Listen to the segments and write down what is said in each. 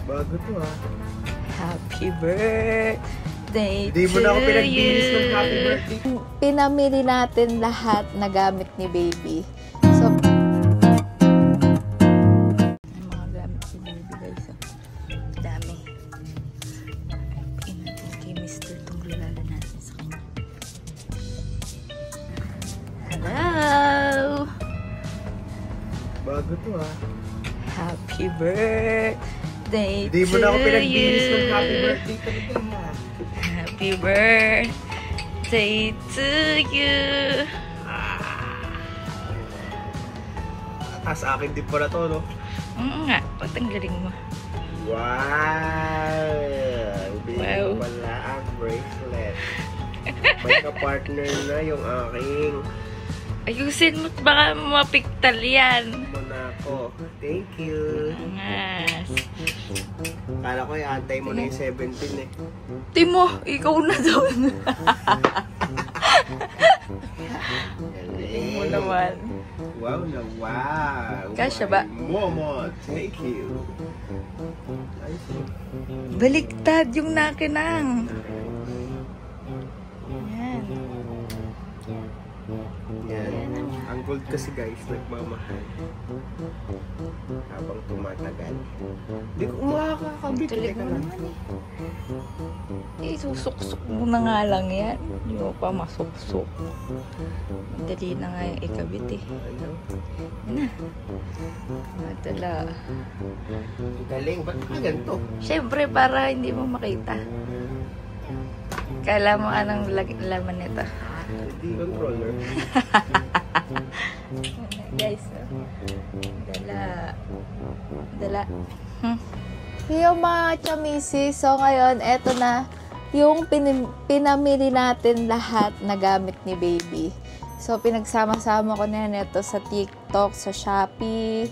Bago to ha. Happy birthday Hindi mo na ako pinagbilis ng happy birthday. Pinamili natin lahat na gamit ni baby. So, yung mga gamit ni baby guys. Dami. Pinatin kay Mr. itong regalo natin sa kanya. Hello! Bago to ha. Happy birthday Hindi mo na ako pinagbilis ng happy birthday talaga ha. Happy birthday to you. Sa akin din pala to, no? Nga, patanggalin mo. Wow! Wow! Wala ang bracelet. May ka-partner na yung aking Ayusin mo, baka mapiktal yan. Monaco. Thank you. Yes. Kala ko antay mo na yung 17 eh. Timo, ikaw na doon. Galing mo naman. Wow na wow. Kasya ba? Momo, thank you. Baliktad yung nakinang. Yan. Yan. Ang gold kasi guys, nagmamahal. Habang tumatagal. Hindi ko makakakabit. Tulig mo naman eh. Isusuksok mo na nga lang yan. Hindi mo pa masuksok. Madali na nga yung ikabit eh. Yan na. Madala. Galing. Ba't ka ganito? Siyempre para hindi mo makita. Kala mo anong laman nito. Hindi controller. Guys, dala. Yung mga chamisi, so ngayon, eto na yung pinamili natin lahat na gamit ni baby. So, pinagsama-sama ko na yan ito sa TikTok, sa Shopee,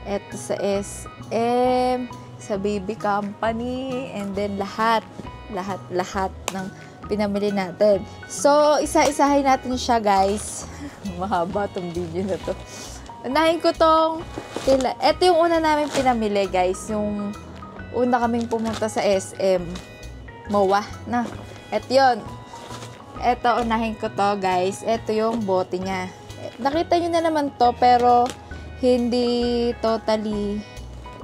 eto sa SM, sa baby company, and then lahat ng pinamili natin. So, isa-isahin natin siya, guys. Mahaba tong video na to. Unahin ko tong ito yung una namin pinamili, guys. Yung una kaming pumunta sa SM. MOA na. Ito yun. Ito, unahin ko to, guys. Ito yung bote niya. Nakita nyo na naman to, pero hindi totally.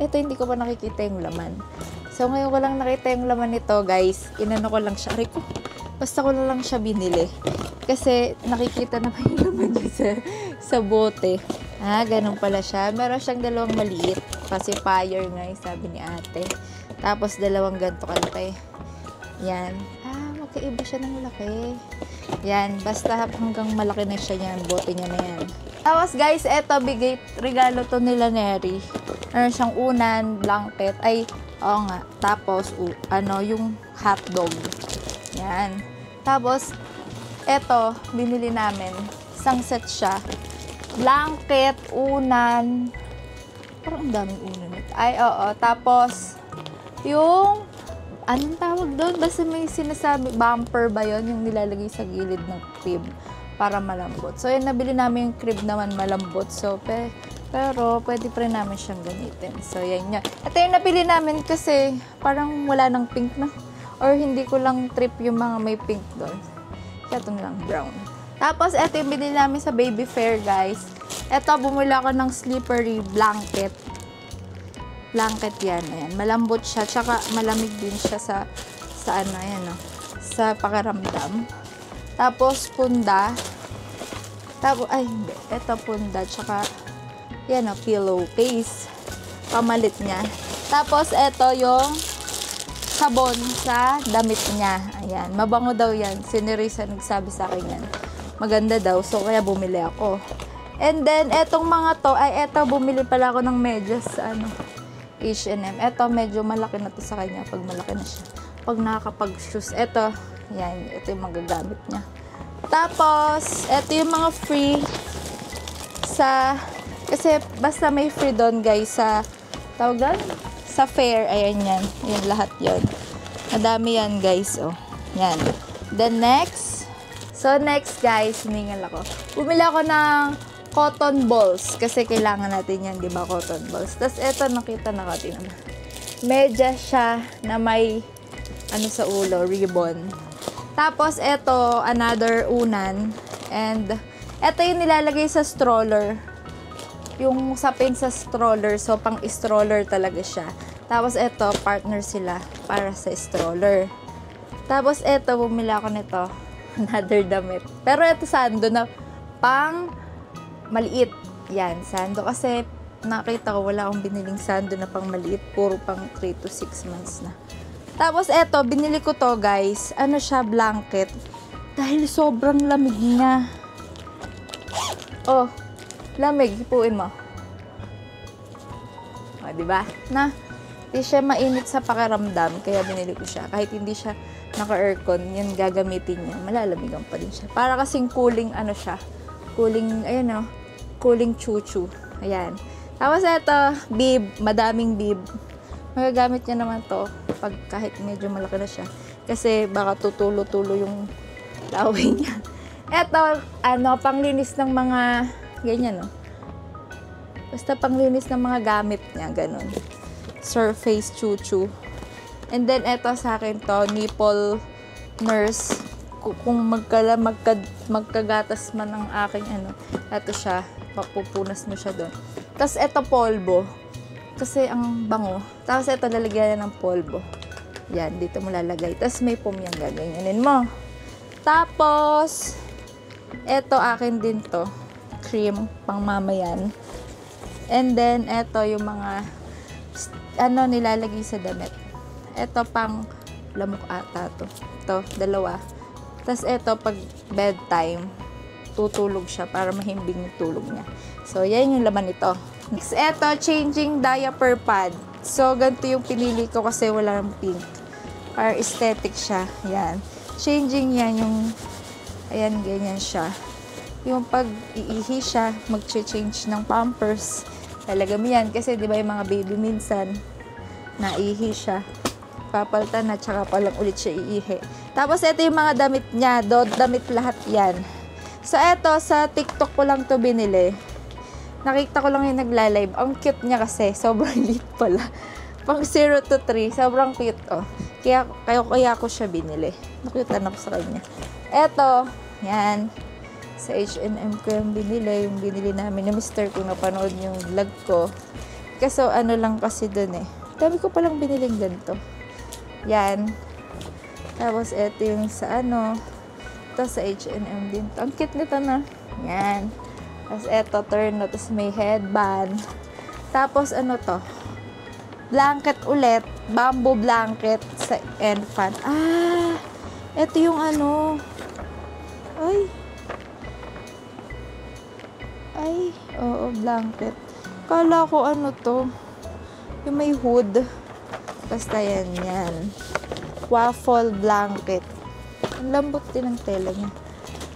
Ito, hindi ko pa nakikita yung laman. So, ngayon ko lang nakita yung laman nito, guys. Inano ko lang siya. Rico, basta ko lang siya binili. Kasi nakikita naman yung laman niya sa bote. Ganun pala siya. Meron siyang dalawang maliit. Pacifier nga yung sabi ni ate. Tapos dalawang ganito kalaki. Yan. Magkaiba siya ng laki. Yan. Basta hanggang malaki na siya yan. Bote niya na yan. Tapos guys, eto, regalo to nila Neri. Meron siyang unan, blanket. Oo nga. Tapos, yung hotdog. Yan. Tapos, eto, binili namin. Isang set siya. Blanket, unan. Parang ang daming unan nito. Oo. Tapos, yung, anong tawag doon? Basta may sinasabi, bumper ba yon yung nilalagay sa gilid ng crib para malambot. So, yun, nabili namin yung crib naman malambot. So, pero, pwede pa rin namin siyang gamitin. So, yan yun. Ito yung napili namin kasi parang wala ng pink na. Or hindi ko lang trip yung mga may pink doon. Kaya ito lang brown. Tapos, ito yung binili namin sa Baby Fair, guys. Ito, bumili ako ng slippery blanket. Blanket yan. Ayan. Malambot siya. Tsaka, malamig din siya sa sa pakiramdam. Tapos, punda. Hindi. Ito, punda. Tsaka, yan pillowcase. Pamalit niya. Tapos, ito yung sabon sa damit niya. Ayan. Mabango daw yan. Si Nerissa nagsabi sa akin yan. Maganda daw. So, kaya bumili ako. And then, etong mga to, eto, bumili pala ako ng medyas sa H&M. Eto, medyo malaki na to sa kanya pag malaki na siya. Pag nakakapag-shoes. Eto, yan. Ito yung magagamit niya. Tapos, eto yung mga free kasi basta may free doon, guys, tawag doon? Sa fair. Ayan yan. Ayan, lahat yon. Madami yan, guys. Yan. Then, next. So, next, guys, hiningal ako. Bumili ako ng cotton balls. Kasi kailangan natin yan, di ba, cotton balls. Tapos, eto, nakita na natin naman. medyas siya na may ano sa ulo, ribbon. Tapos, ito, another unan. And, ito yung nilalagay sa stroller. Yung sapin sa stroller. So, pang stroller talaga siya. Tapos, ito, partner sila para sa stroller. Tapos, ito, bumili ako nito. Another damit. Pero, ito, sando na pang maliit. Yan, sando. Kasi, nakita ko, wala akong biniling sando na pang maliit. Puro pang 3 to 6 months na. Tapos, eto, binili ko to, guys. Ano siya, blanket. Dahil sobrang lamig niya. Oh, lamig. Hipuin mo. O, diba? Na, hindi siya mainit sa pakiramdam. Kaya binili ko siya. Kahit hindi siya naka-aircon, yun gagamitin niya. Malalamigan pa din siya. Para kasing cooling, ano siya. Cooling, ayun o. Cooling chuchu. Ayan. Tapos, eto, bib. Madaming bib. Magagamit niya naman to pag kahit medyo malaki na siya. Kasi baka tutulo-tulo yung laway niya. Eto, ano, panglinis ng mga, ganyan, no? Basta panglinis ng mga gamit niya, ganun. Surface chuchu. And then, eto sa akin to, nipple nurse. Kung magkagatas man ang aking, ano, eto siya, papupunas mo siya doon. Tapos, eto polvo. Kasi ang bango. Tapos ito, lalagyan ng polvo. Yan, dito mo lalagay. Tapos may foam yan, gaganyanin mo. Tapos, ito akin din to. Cream, pang mamayan. And then, ito yung mga, ano, nilalagay sa damit. Ito pang lamok ata to. Ito, dalawa. Tapos ito, pag bedtime, tutulog siya para mahimbing yung tulog niya. So, yan yung laman nito. Next, eto, changing diaper pad. So, ganito yung pinili ko kasi wala ng pink. Para aesthetic siya. Yan. Changing yan yung, ayan, ganyan siya. Yung pag iihi siya, mag-change ng pampers. Talaga mo yan. Kasi, di ba yung mga baby minsan, naihi siya. Papaltan na, tsaka pa lang ulit siya iihi. Tapos, ito yung mga damit niya. Damit lahat yan. So, eto, sa TikTok ko lang to binili. Nakita ko lang yung nagla-live. Ang cute niya kasi. Sobrang liit pala. Pang 0 to 3. Sobrang cute, oh. Kaya ko siya binili. Nakutan ako sa kanya. Eto, yan. Sa H&M ko yung binili. Yung binili namin ni Mr. kung napanood yung vlog ko. Kasi ano lang kasi dun eh. Dami ko palang biniling ganito. Yan. Tapos eto yung sa ano. Ito sa H&M din. Ang cute nito na. Yan. Tapos eto, turn. Tapos may headband. Tapos ano to? Blanket ulit. Bamboo blanket sa end fan. Ah! Eto yung ano. Ay. Ay. Oo, blanket. Kala ko ano to. Yung may hood. Basta yan, yan. Waffle blanket. Ang lambot din ng tela niya.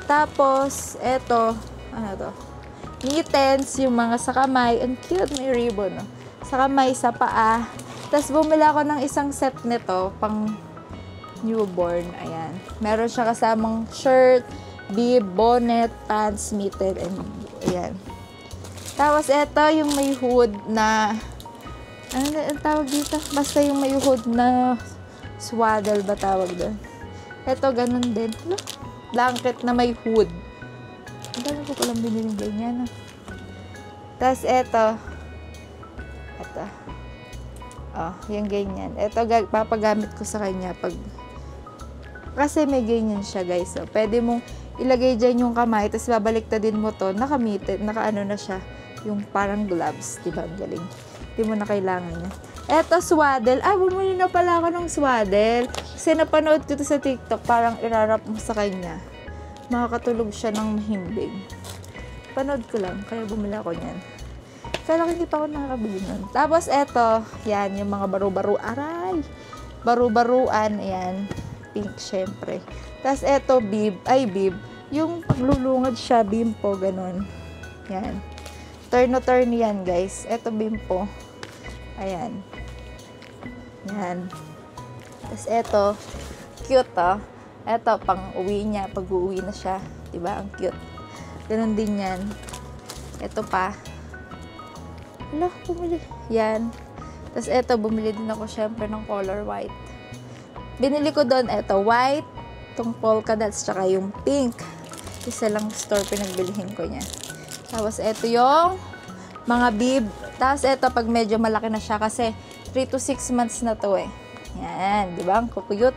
Tapos, eto. Ano to? Mittens, yung mga sa kamay. Ang cute, may ribbon, no? Sa kamay, sa paa. Tapos, bumili ako ng isang set nito, pang newborn. Ayan. Meron siya kasamang shirt, bib, bonnet, pants, mitten, and ayan. Tapos, eto, yung may hood na, ano na tawag dito? Basta yung may hood na swaddle ba tawag doon? Eto, ganun din. Blanket na may hood. Ang dami ko palang biniling ganyan. Tapos, eto. Eto. Oh, yung ganyan. Eto, papagamit ko sa kanya pag... Kasi may ganyan siya, guys. So, pwede mong ilagay dyan yung kamay, tapos babaliktadin mo to, naka-ano na siya. Yung parang gloves. Diba? Ang galing. Hindi mo na kailangan niya. Eto, swaddle. Ah, bumili na pala ako ng swaddle. Kasi napanood ko to sa TikTok, parang irarap mo sa kanya. Makakatulog siya ng mahimbing. Panood ko lang, kaya bumili ako niyan. Kaya hindi pa ako nakakabili nun. Tapos, eto, yan, yung mga baru-baru. Aray! Baru-baruan, ayan. Pink, syempre. Tapos, eto, bib. Yung paglulungad siya, bimpo, ganun. Yan. Turn yan, guys. Eto, bimpo. Ayan. Yan. Tapos, eto, cute, oh. Eto, pang uwi niya, pag uuwi na siya. Diba? Ang cute. Ganun din yan. Eto pa. Wala, pumili. Yan. Tapos eto, bumili din ako syempre ng color white. Binili ko doon, eto, white, itong polka dots, tsaka yung pink. Isa lang store pinagbilihin ko niya. Tapos eto yung mga bib. Tapos eto, pag medyo malaki na siya kasi 3 to 6 months na to eh. Yan, di ba? Ang kukuyot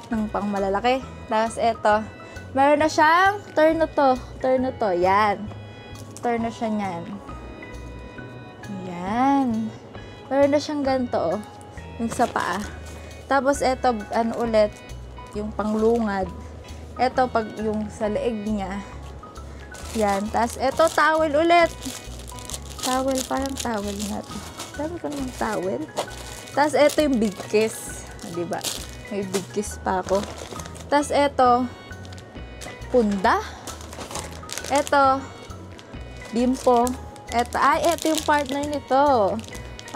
ng pang malalaki. Tapos eto, meron na siyang turn na to. Yan. Turn na siya niyan. Yan. Meron na siyang ganito, oh. Yung sa paa. Tapos eto, ano ulit, yung panglungad. Eto, pag yung sa leeg niya. Yan. Tapos eto, towel ulit. Towel, parang towel natin. Dami ko ng towel. Tapos eto yung big kiss. Diba? May big kiss pa ako. Tapos eto, punda. Eto, bimpo. Eto yung partner nito.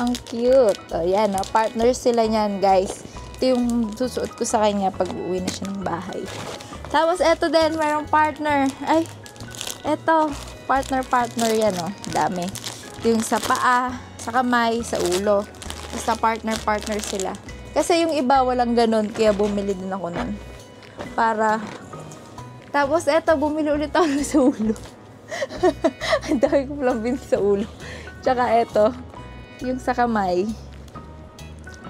Ang cute. O, yan, o. Partner sila niyan, guys. Ito yung susuot ko sa kanya pag uuwi na siya ng bahay. Tapos, eto din, mayroong partner. Ay, eto. Partner yan, o. Dami. Ito yung sa paa, sa kamay, sa ulo. Basta partner sila. Kasi yung iba, walang ganun. Kaya bumili din ako nun. Para... Tapos, eto, bumili ulit ako sa ulo. Ang dami ko palang bin sa ulo. Tsaka eto, yung sa kamay.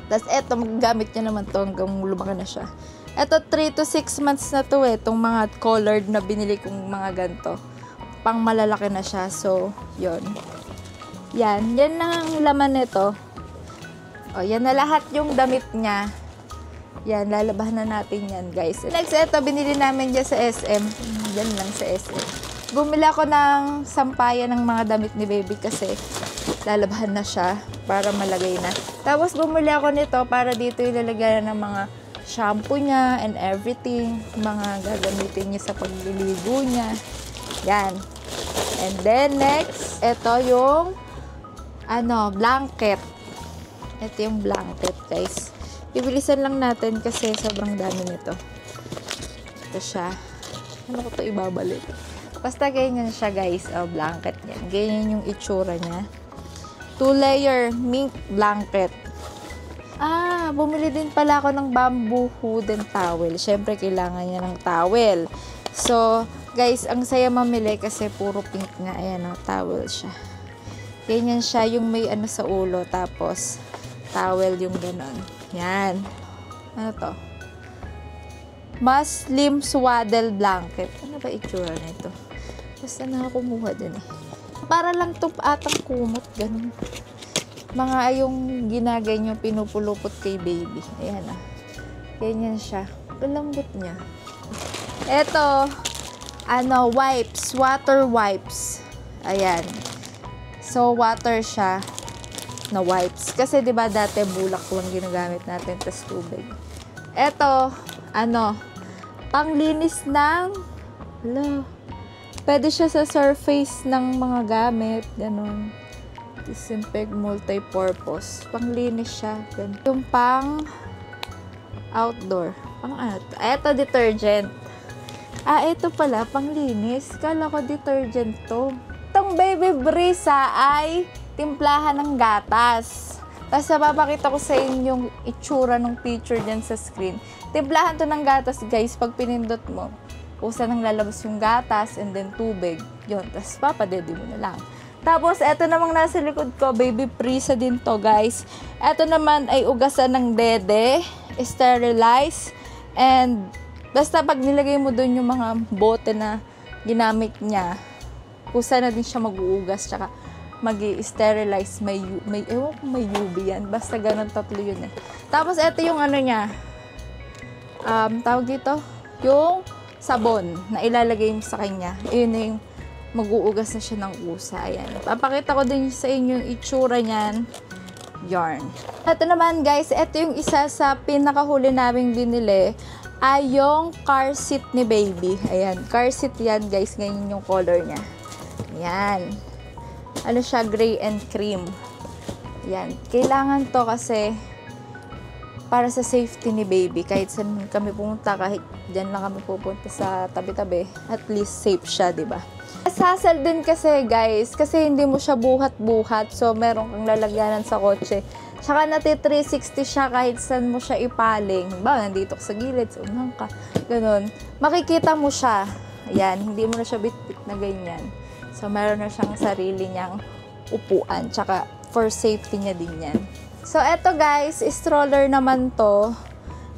Tapos eto, magagamit niya naman to hanggang lumaki na siya. Eto, 3 to 6 months na to eh. Itong mga colored na binili kong mga ganito. Pang malalaki na siya. So, yon. Yan ang laman nito. O, yan na lahat yung damit niya. Yan, lalabahan na natin yan, guys. Next, eto, binili namin dyan sa SM. Yan lang sa SM. Bumili ako ng sampayan ng mga damit ni baby kasi lalabahan na siya para malagay na. Tapos bumili ako nito para dito ilalagay ng mga shampoo niya and everything. Mga gagamitin niya sa pagliligo niya. Yan. And then next, ito yung blanket. Ito yung blanket, guys. Bibilisan lang natin kasi sobrang dami nito. Ito siya. Ano ko ito ibabalik? Basta ganyan siya, guys. O, blanket niya. Ganyan yung itsura niya. 2-layer mink blanket. Bumili din pala ako ng bamboo wooden towel. Siyempre, kailangan niya ng towel. So, guys, ang saya mamili kasi puro pink nga. Ayan, towel siya. Ganyan siya yung may sa ulo. Tapos, towel yung ganon. Yan. Ano to? Muslim swaddle blanket. Ano ba itsura na ito? Basta nakakumuha din eh. Para lang itong atang kumot, ganun. Mga yung ginaganyo, pinupulupot kay baby. Ayan Ganyan siya. Kalambot niya. Ito, wipes. Water wipes. Ayan. So, water siya na wipes. Kasi, di ba dati bulak lang ginagamit natin, tas tubig. Ito, panglinis ng, pwede siya sa surface ng mga gamit, ganun. Disinfect, multi-purpose. Panglinis siya. Ganun. Yung pang outdoor. Ito, detergent. Ito pala, panglinis. Kala ko detergent to. Itong Baby Brisa ay timplahan ng gatas. Tapos, napapakita ko sa inyo yung itsura ng picture dyan sa screen. Timplahan to ng gatas, guys. Pag pinindot mo, kusa nang lalabas yung gatas and then tubig. Yun. Tapos, papadedi mo na lang. Tapos, eto namang nasa likod ko, Baby Brisa din to, guys. Eto naman ay ugasan ng dede, sterilize, and basta pag nilagay mo dun yung mga bote na ginamit niya, kusa na din siya mag-uugas, tsaka mag-sterilize, may ewan kung may UV yan. Basta ganun, tatlo yun eh. Tapos, eto yung niya, tawag dito, yung sabon na ilalagay mo sa kanya. Ayun na yung mag-uugas na siya ng usa. Ayan. Papakita ko din sa inyo yung itsura niyan. Yarn. Ito naman, guys, ito yung isa sa pinakahuli naming binili ay yung car seat ni baby. Ayan. Car seat yan, guys. Ganyan yung color niya. Ayan. Ano siya? Gray and cream. Ayan. Kailangan to kasi para sa safety ni baby. Kahit saan kami pumunta, kahit dyan lang kami pupunta sa tabi-tabi, at least safe siya, diba? Hassle din kasi, guys, kasi hindi mo siya buhat-buhat. So, meron kang lalagyanan sa kotse Tsaka nati 360 siya kahit saan mo siya ipaling. Ba, nandito ka sa gilid, sa unang ka, ganun. Makikita mo siya. Ayan, hindi mo na siya bit-bit na ganyan. So, meron na siyang sarili niyang upuan. Tsaka, for safety niya din yan. So, eto guys, stroller naman to.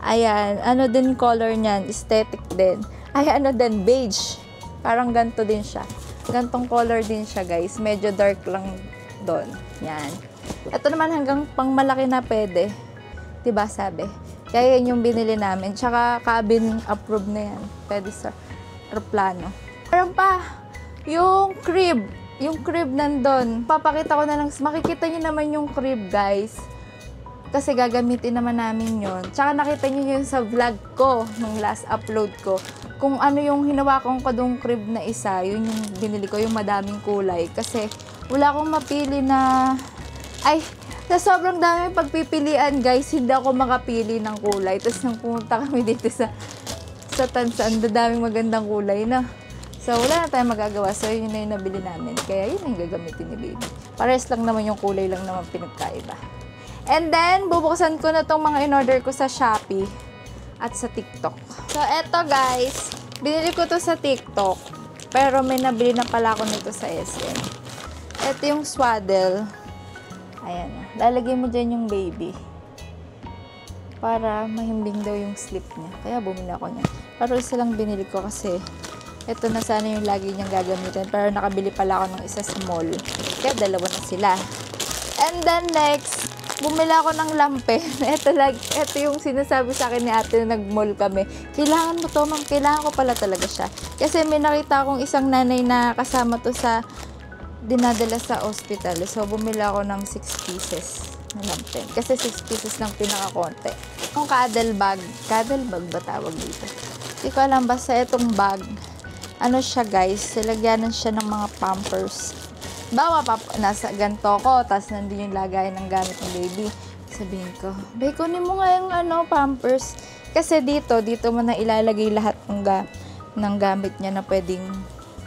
Ayan, ano din color niyan? Aesthetic din. Ay, ano din, beige. Parang ganito din siya. Gantong color din siya, guys. Medyo dark lang doon. Yan. Ito naman hanggang pang malaki na pwede. Diba sabi? Kaya yan yung binili namin. Tsaka cabin approved na yan. Pwede sa aeroplano. Meron pa, yung crib. Yung crib nandun. Papakita ko na lang. Makikita nyo naman yung crib, guys. Kasi gagamitin naman namin yon. Tsaka nakita nyo yun sa vlog ko, nung last upload ko. Kung ano yung hinawakan ko dong crib na isa, yun yung binili ko, yung madaming kulay. Kasi wala akong mapili na... Ay, sa sobrang dami pagpipilian, guys, hindi ako makapili ng kulay. Tapos nang pumunta kami dito sa Tansaan, daming magandang kulay na. So, wala na tayong magagawa. So, yun na yung nabili namin. Kaya yun yung gagamitin ni baby. Pares lang naman yung kulay lang naman pinagkaiba. And then, bubuksan ko na tong mga in-order ko sa Shopee at sa TikTok. So, eto guys, binili ko to sa TikTok. Pero may nabili na pala ako nito sa SM. Ito yung swaddle. Ayan. Lalagay mo dyan yung baby. Para mahimbing daw yung sleep niya. Kaya bumili ako niya. Pero isa lang binili ko kasi ito na sana yung lagi niyang gagamitin. Pero nakabili pala ako ng isa sa mall. Kaya dalawa na sila. And then next, bumili ako ng lampe. Ito yung sinasabi sa akin ni ate na nag-mall kami. Kailangan mo to, ma'am. Kailangan ko pala talaga siya. Kasi may nakita akong isang nanay na kasama to sa dinadala sa hospital. So, bumili ako ng 6 pieces na lampe. Kasi 6 pieces lang pinaka-konti. Yung cuddle bag. Cuddle bag ba tawag dito? Hindi ko alam. Basta itong bag. Ano siya, guys? Silagyanan siya ng mga pampers. Bawa pa, nasa ganito ko, tapos nandun yung lagay ng gamit ng baby. Sabihin ko, bay, kunin mo nga yung pampers. Kasi dito mo na ilalagay lahat ng gamit niya na pwedeng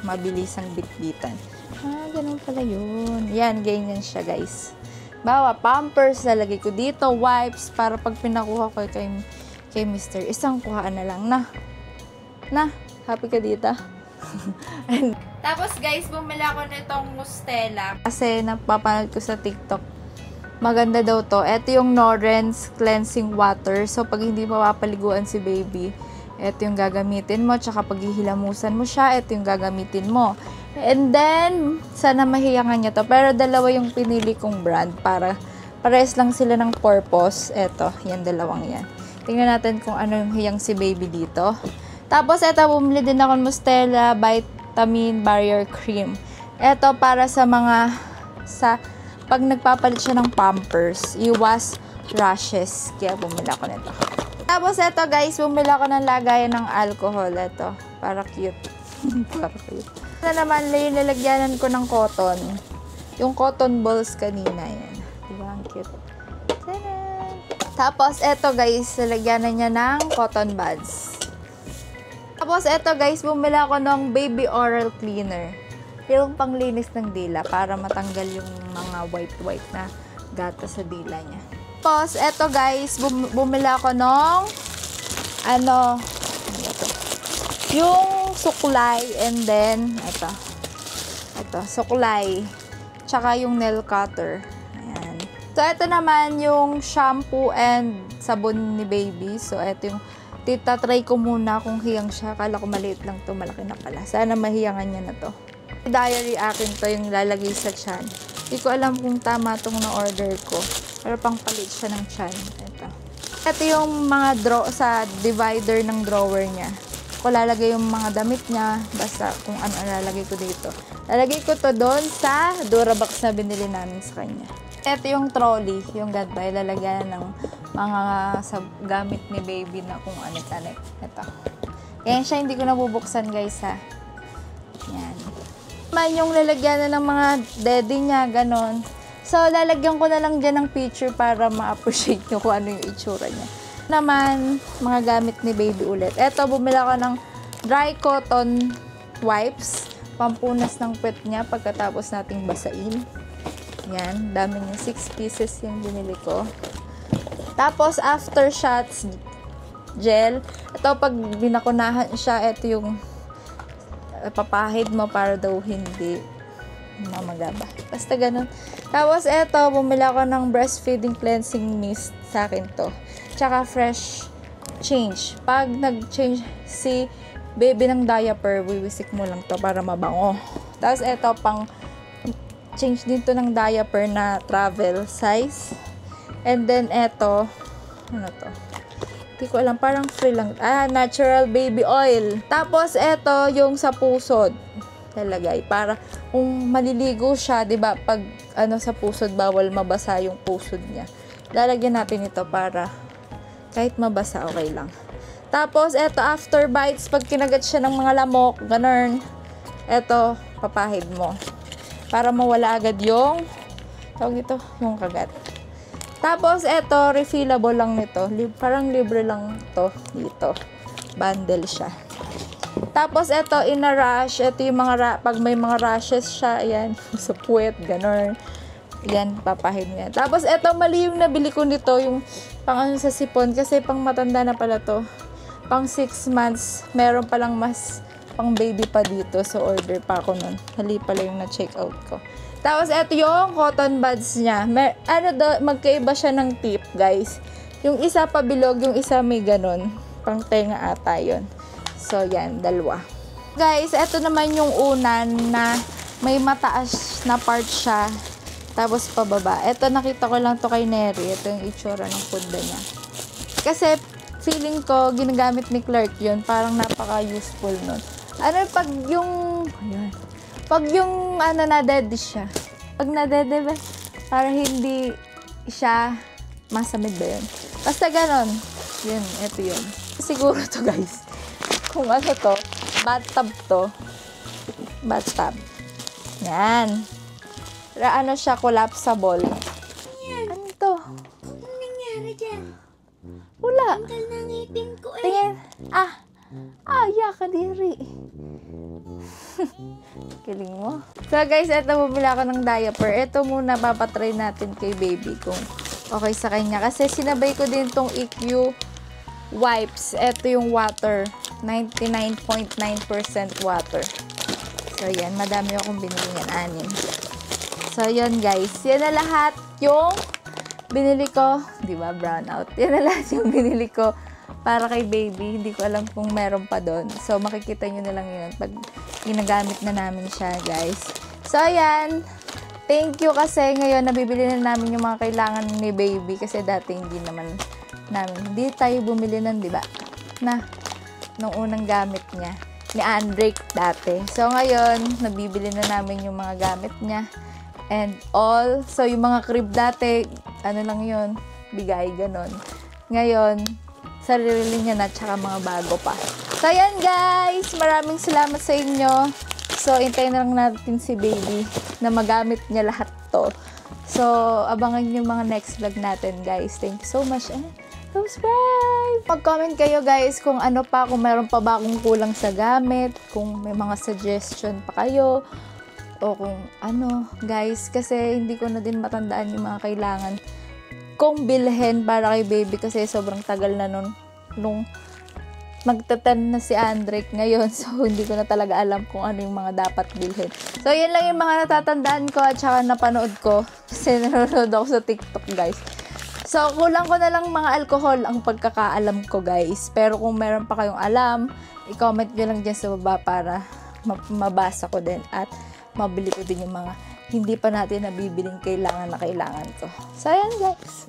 mabilisang bitbitan. Ganun pala yun. Yan, ganyan siya, guys. Bawa, pampers, lalagay ko dito, wipes, para pag pinakuha ko kay Mr. Isang kuhaan na lang na. Happy ka dito? And, tapos guys, bumili ako nitong Mustela. Kasi napapanood ko sa TikTok. Maganda daw to. Ito yung Norens Cleansing Water. So, pag hindi mapapaliguan si baby, ito yung gagamitin mo. Tsaka pag hihilamusan mo siya, ito yung gagamitin mo. And then, sana mahiyangan niya to. Pero dalawa yung pinili kong brand para pares lang sila ng purpose. Ito, yan dalawang yan. Tingnan natin kung ano yung hiyang si baby dito. Tapos, ito, bumili din ako ng Mustela Vitamin Barrier Cream. Ito, para sa pag nagpapalit siya ng pampers, iwas rashes. Kaya, bumili ako nito. Tapos, ito, guys, bumili ako ng lagayan ng alcohol. Ito, para cute. Para cute. Ito naman, nilalagyanan ko ng cotton. Yung cotton balls kanina, yan. Diba, ang cute. Tanan! Tapos, ito, guys, nilagyanan niya ng cotton buds. Tapos, eto guys, bumili ako ng baby oral cleaner. Yung panglinis ng dila para matanggal yung mga white na gata sa dila niya. Tapos, eto guys, bumili ako ng yung suklay and then, eto, suklay. Tsaka yung nail cutter. Ayan. So, eto naman yung shampoo and sabon ni baby. So, eto yung try ko muna kung hiyang siya. Akala ko maliit lang to, malaki na pala. Sana mahiyangan niya na to. Diary akin to, yung lalagay sa tiyan. Hindi ko alam kung tama tong na-order ko. Pero pang palit siya ng tiyan. Ito yung mga sa divider ng drawer niya. Ko lalagay yung mga damit niya. Basta kung ano lalagay ko dito. Lalagay ko to doon sa Durabox na binili namin sa kanya. Ito yung trolley, yung ganito, ilalagyan ng mga gamit ni baby na kung ano-ano. Ito. Yan siya, hindi ko nabubuksan guys ha. Yan. Man yung lalagyan na ng mga daddy niya, ganon. So, lalagyan ko na lang dyan ng picture para ma-appreciate nyo kung ano yung itsura niya. Naman, mga gamit ni baby ulit. Ito, bumili ako ng dry cotton wipes. Pampunas ng puwet niya pagkatapos nating basain. Yan, dami niya. 6 pieces yung binili ko. Tapos, after shots gel. Ito, pag binakunahan siya, ito yung papahid mo para daw hindi mamagaba. Basta ganun. Tapos, ito, bumili ako ng breastfeeding cleansing mist. Sa akin to. Tsaka fresh change. Pag nag-change si baby ng diaper, wiwisik mo lang to para mabango. Tapos, ito, pang change din to ng diaper na travel size. And then, ito, ano to? Hindi ko alam, parang free lang. Natural baby oil. Tapos, ito, yung sa pusod. Talagay. Para, kung maliligo siya, di ba pag, sa pusod, bawal mabasa yung pusod niya. Lalagyan natin ito para, kahit mabasa, okay lang. Tapos, ito, after bites, pag kinagat siya ng mga lamok, ganun, ito, papahid mo. Para mawala agad yung, tawag ito, yung kagat. Tapos, ito, refillable lang nito. Parang libre lang to dito. Bundle siya. Tapos, ito, in a rush. Ito yung mga, pag may mga rashes siya, ayan, sa puwet, gano'n. Ayan, papahid niya. Tapos, ito, mali yung nabili ko nito, yung pang sa sipon, kasi pang matanda na pala to. Pang 6 months, meron palang mas pang baby pa dito. So, order pa ako nun. Hali pala yung na-check out ko. Tapos, ito yung cotton buds niya. Magkaiba siya ng tip, guys. Yung isa pabilog, yung isa may ganun. Pang tenga ata yun. So, yan, dalawa. Guys, ito naman yung unan na may mataas na part siya. Tapos, pababa. Ito, nakita ko lang to kay Neri. Ito yung itsura ng punda niya. Kasi, feeling ko, ginagamit ni Clark yun. Parang napaka-useful nun. Pag yung... Ayan. Pag yung na-dead siya. Pag na-dead, ba? Para hindi siya masamid ba yun? Basta ganon. Yun, ito yun. Siguro to, guys. Kung ano to, bathtub to. Bathtub. Yan. Ano siya, collapsible. Ano to? Ano nangyari dyan? Wala. Tanggal na ngipin ko eh. Tingin. Kadiri. Kiling mo. So guys, eto bumili ako ng diaper. Ito muna papatry natin kay baby kung okay sa kanya. Kasi sinabay ko din tong EQ wipes. Ito yung water. 99.9% water. So yan, madami akong binili yan. 6. So yun guys. Yan na lahat yung binili ko. Diba, brown out. Yan na lahat yung binili ko para kay baby. Hindi ko alam kung meron pa doon. So, makikita nyo na lang yun pag ginagamit na namin siya, guys. So, ayan. Thank you kasi ngayon nabibili na namin yung mga kailangan ni baby. Kasi dati hindi naman namin. Hindi tayo bumili nun, diba? Nung unang gamit niya. Ni Andrick dati. So, ngayon, nabibili na namin yung mga gamit niya. And all. So, yung mga crib dati, ano lang yun, bigay, ganon. Ngayon, sarili niya na, tsaka mga bago pa. So, ayan guys! Maraming salamat sa inyo. So, hintayin na lang natin si baby na magamit niya lahat to. So, abangan yung mga next vlog natin, guys. Thank you so much. And subscribe! Mag-comment kayo, guys, kung ano pa, kung meron pa ba akong kulang sa gamit, kung may mga suggestion pa kayo, o kung ano, guys. Kasi hindi ko na din matandaan yung mga kailangan kong bilhin para kay baby kasi sobrang tagal na nung magtatan na si Andrick ngayon. So, hindi ko na talaga alam kung ano yung mga dapat bilhin. So, yun lang yung mga natatandaan ko at saka napanood ko kasi nanonood ako sa TikTok, guys. So, kulang ko na lang mga alcohol ang pagkakaalam ko, guys. Pero kung meron pa kayong alam, i-comment nyo lang dyan sa baba para mabasa ko din at mabili ko din yung mga hindi pa natin nabibiling kailangan na kailangan ko. So, ayan guys.